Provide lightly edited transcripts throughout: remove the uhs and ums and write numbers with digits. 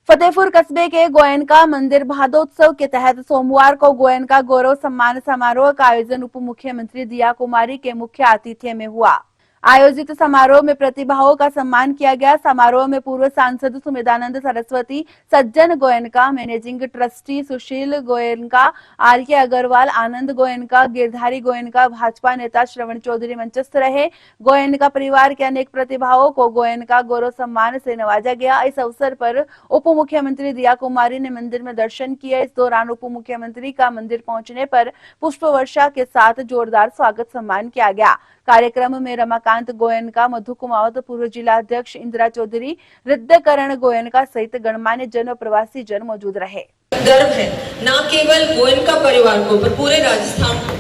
फतेहपुर कस्बे के गोयनका मंदिर भादोत्सव के तहत सोमवार को गोयनका गौरव सम्मान समारोह का आयोजन उप मुख्यमंत्री दिया कुमारी के मुख्य आतिथ्य में हुआ। आयोजित समारोह में प्रतिभाओं का सम्मान किया गया। समारोह में पूर्व सांसद सुमेधानंद सरस्वती, सज्जन गोयनका, मैनेजिंग ट्रस्टी सुशील गोयनका, आरके अग्रवाल, आनंद गोयनका, गिरधारी गोयनका, भाजपा नेता श्रवण चौधरी मंचस्थ रहे। गोयनका परिवार के अनेक प्रतिभाओं को गोयनका गौरव सम्मान से नवाजा गया। इस अवसर पर उप मुख्यमंत्री दिया कुमारी ने मंदिर में दर्शन किया। इस दौरान उप मुख्यमंत्री का मंदिर पहुंचने पर पुष्प वर्षा के साथ जोरदार स्वागत सम्मान किया गया। कार्यक्रम में रमाकांत गोयनका, मधु कुमावत, पूर्व जिला अध्यक्ष इंदिरा चौधरी, हृदयकरण गोयनका सहित गणमान्य जन और प्रवासी जन मौजूद रहे। गर्व है न केवल गोयनका परिवार को पर पूरे राजस्थान को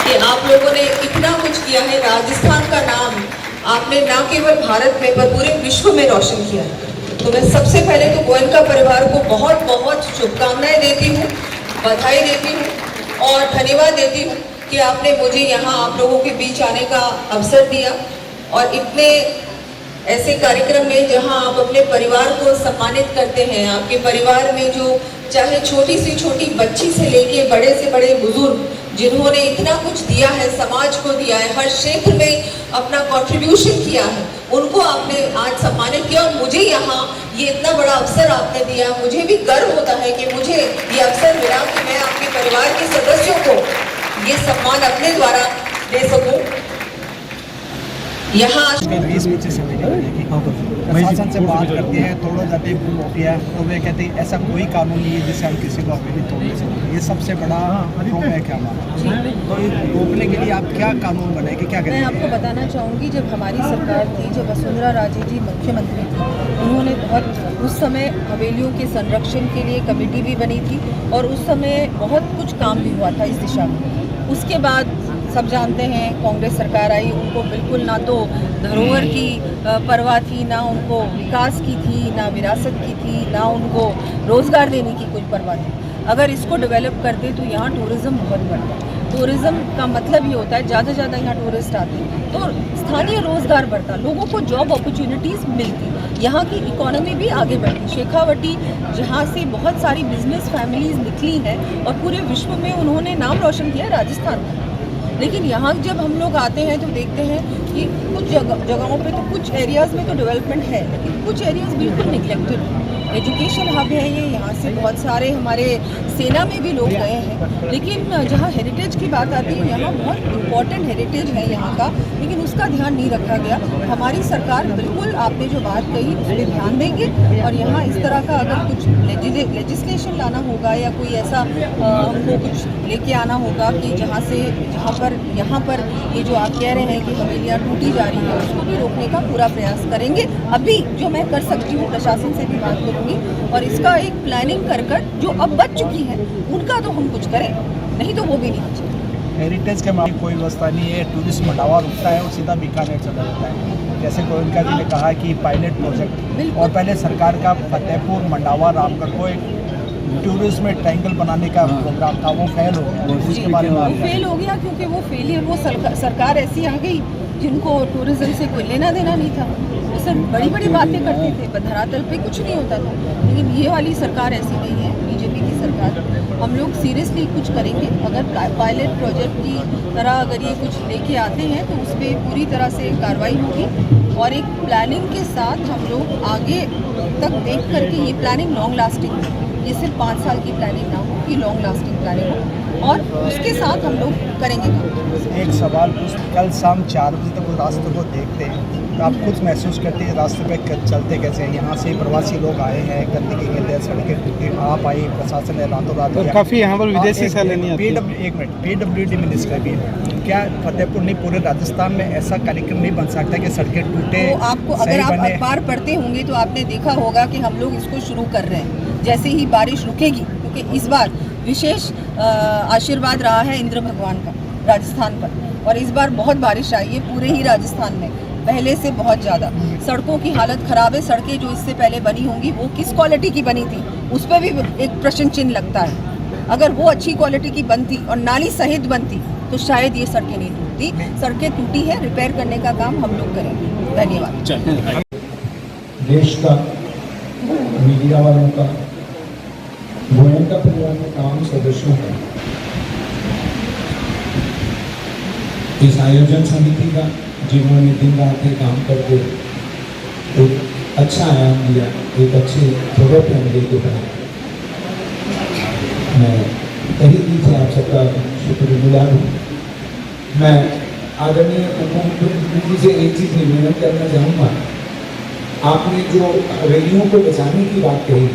कि आप लोगों ने इतना कुछ किया है। राजस्थान का नाम आपने न केवल भारत में पर पूरे विश्व में रोशन किया है। तो मैं सबसे पहले तो गोयनका परिवार को बहुत बहुत शुभकामनाएं देती हूँ, बधाई देती हूँ और धन्यवाद देती हूँ कि आपने मुझे यहाँ आप लोगों के बीच आने का अवसर दिया और इतने ऐसे कार्यक्रम में जहाँ आप अपने परिवार को सम्मानित करते हैं। आपके परिवार में जो चाहे छोटी से छोटी बच्ची से लेके बड़े से बड़े बुजुर्ग जिन्होंने इतना कुछ दिया है, समाज को दिया है, हर क्षेत्र में अपना कंट्रीब्यूशन किया है, उनको आपने आज सम्मानित किया और मुझे यहाँ ये इतना बड़ा अवसर आपने दिया। मुझे भी गर्व होता है कि मुझे ये अवसर मिला कि मैं आपके परिवार के सदस्यों को ये सम्मान अपने द्वारा दे सकूं। यहाँ 20-25 से प्रशासन से बात करते हैं, तोड़ो जाते है तो वे कहते हैं ऐसा कोई कानून नहीं है जिससे हम किसी को अभी भी तोड़ने सकते। ये सबसे बड़ा रोक है क्या हमारा, तो रोकने के लिए आप क्या कानून बनाएंगे, क्या करेंगे? मैं आपको बताना चाहूँगी, जब हमारी सरकार थी, जब वसुंधरा राजे जी मुख्यमंत्री थी, उन्होंने बहुत उस समय हवेलियों के संरक्षण के लिए कमेटी भी बनी थी और उस समय बहुत कुछ काम भी हुआ था इस दिशा में। उसके बाद सब जानते हैं कांग्रेस सरकार आई, उनको बिल्कुल ना तो धरोहर की परवाह थी, ना उनको विकास की थी, ना विरासत की थी, ना उनको रोजगार देने की कोई परवाह थी। अगर इसको डेवलप करते तो यहाँ टूरिज़्म बहुत बढ़ता। टूरिज़्म का मतलब ये होता है ज़्यादा ज़्यादा यहाँ टूरिस्ट आते तो स्थानीय रोजगार बढ़ता, लोगों को जॉब अपॉर्चुनिटीज़ मिलती, यहाँ की इकोनॉमी भी आगे बढ़ती। शेखावटी जहाँ से बहुत सारी बिजनेस फैमिलीज निकली हैं और पूरे विश्व में उन्होंने नाम रोशन किया राजस्थान का। लेकिन यहाँ जब हम लोग आते हैं तो देखते हैं कि कुछ जगहों पे तो कुछ एरियाज़ में तो डेवलपमेंट है, लेकिन कुछ एरियाज़ बिल्कुल निगलेक्टेड है। एजुकेशन हब है ये, यहाँ से बहुत सारे हमारे सेना में भी लोग गए हैं, लेकिन जहाँ हेरिटेज की बात आती है, यहाँ बहुत इम्पॉर्टेंट हेरिटेज है यहाँ का, लेकिन उसका ध्यान नहीं रखा गया। हमारी सरकार बिल्कुल आपने जो बात कही उस पर ध्यान देंगे और यहाँ इस तरह का अगर कुछ लेजिस्लेशन लाना होगा या कोई ऐसा हमको कुछ लेके आना होगा कि यहाँ पर ये जो आप कह रहे हैं कि हवेलियाँ टूटी जा रही है, उसको भी रोकने का पूरा प्रयास करेंगे। अभी जो मैं कर सकती हूँ प्रशासन से भी बात करूँगी और इसका एक प्लानिंग कर जो अब बच चुकी है उनका तो हम कुछ करें, नहीं तो वो भी नहीं बचे। हेरिटेज के मामले कोई व्यवस्था नहीं है, टूरिस्ट मंडावा रुकता है और सीधा बीकानेर चला जाता है। जैसे गोयनका जी ने कहा कि पायलट प्रोजेक्ट और पहले सरकार का फतेहपुर, मंडावा, रामगढ़ को एक टूरिज्म में ट्रायंगल बनाने का प्रोग्राम था, वो फेल हो गया। उसके बारे में वो फेल हो गया क्योंकि वो फेलियर, वो सरकार ऐसी आ गई जिनको टूरिज्म से कोई लेना देना नहीं था। वो सर बड़ी बड़ी बातें करते थे, धरातल पे कुछ नहीं होता था। लेकिन ये वाली सरकार ऐसी नहीं है, बीजेपी की सरकार। हम लोग सीरियसली कुछ करेंगे। अगर पायलट प्रोजेक्ट की तरह अगर ये कुछ लेके आते हैं तो उस पर पूरी तरह से कार्रवाई होगी और एक प्लानिंग के साथ हम लोग आगे तक देख करके, ये प्लानिंग लॉन्ग लास्टिंग है, ये सिर्फ 5 साल की प्लानिंग ना हो, कि लॉन्ग लास्टिंग प्लानिंग हो और उसके साथ हम लोग करेंगे। एक सवाल, कल शाम 4 बजे तक रास्ते को देखते हैं तो आप खुद महसूस करते हैं रास्ते पे चलते कैसे हैं? यहाँ से प्रवासी लोग आए हैं, गंदगी के लिए सड़कें टूटी, आप आए, प्रशासन ने रातों रात काफ़ी यहाँ पर विदेशी सैलानी PWD मिनिस्टर भी है। क्या फतेहपुर नहीं पूरे राजस्थान में ऐसा कार्यक्रम नहीं बन सकता कि सड़कें टूटे? तो आपको अगर आप अखबार पढ़ते होंगे तो आपने देखा होगा कि हम लोग इसको शुरू कर रहे हैं जैसे ही बारिश रुकेगी, क्योंकि इस बार विशेष आशीर्वाद रहा है इंद्र भगवान का राजस्थान पर और इस बार बहुत बारिश आई है पूरे ही राजस्थान में, पहले से बहुत ज़्यादा। सड़कों की हालत ख़राब है। सड़कें जो इससे पहले बनी होंगी वो किस क्वालिटी की बनी थी उस पर भी एक प्रश्न चिन्ह लगता है। अगर वो अच्छी क्वालिटी की बनती और नाली सहित बनती तो शायद ये सड़कें नहीं टूटती। सड़कें टूटी है, रिपेयर करने का काम हम लोग करेंगे। धन्यवाद। देश का मीडिया वालों का, गोयनका परिवार के तमाम सदस्यों का, इस आयोजन समिति का, जिन्होंने दिन रात ये काम करके एक अच्छा आयाम दिया, एक अच्छी जगह पर हमें लेके बनाया। मैं तहे दिल से आप सबका शुक्रगुजार हूँ। मैं आदरणीय मुख्यमंत्री जी से एक चीज़ निवेदन करना चाहूँगा। आपने जो हवेलियों को बचाने की बात कही,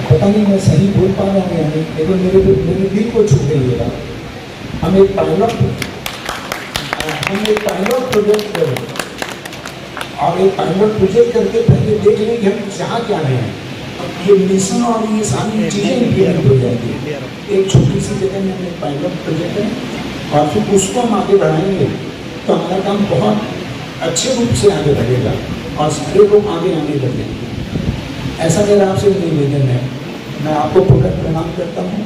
पता नहीं मैं सही बोल पा रहा हूँ या नहीं, लेकिन मेरे दिल को छू गई ये बात। हम एक पायलट प्रोजेक्ट करें और एक पायलट प्रोजेक्ट करके पहले देख लें कि हम चाह क्या रहे हैं। ये मिशन और ये सारी चीज़ें इम्प्लीमेंट हो जाती है। एक छोटी सी जगह में एक पायलट प्रोजेक्ट है और फिर उसको हम आगे बढ़ाएंगे तो हमारा काम बहुत अच्छे रूप से आगे बढ़ेगा और सारे लोग आगे आने लगेंगे। ऐसा मेरा आपसे निवेदन है। मैं आपको पूर्ण प्रणाम करता हूँ।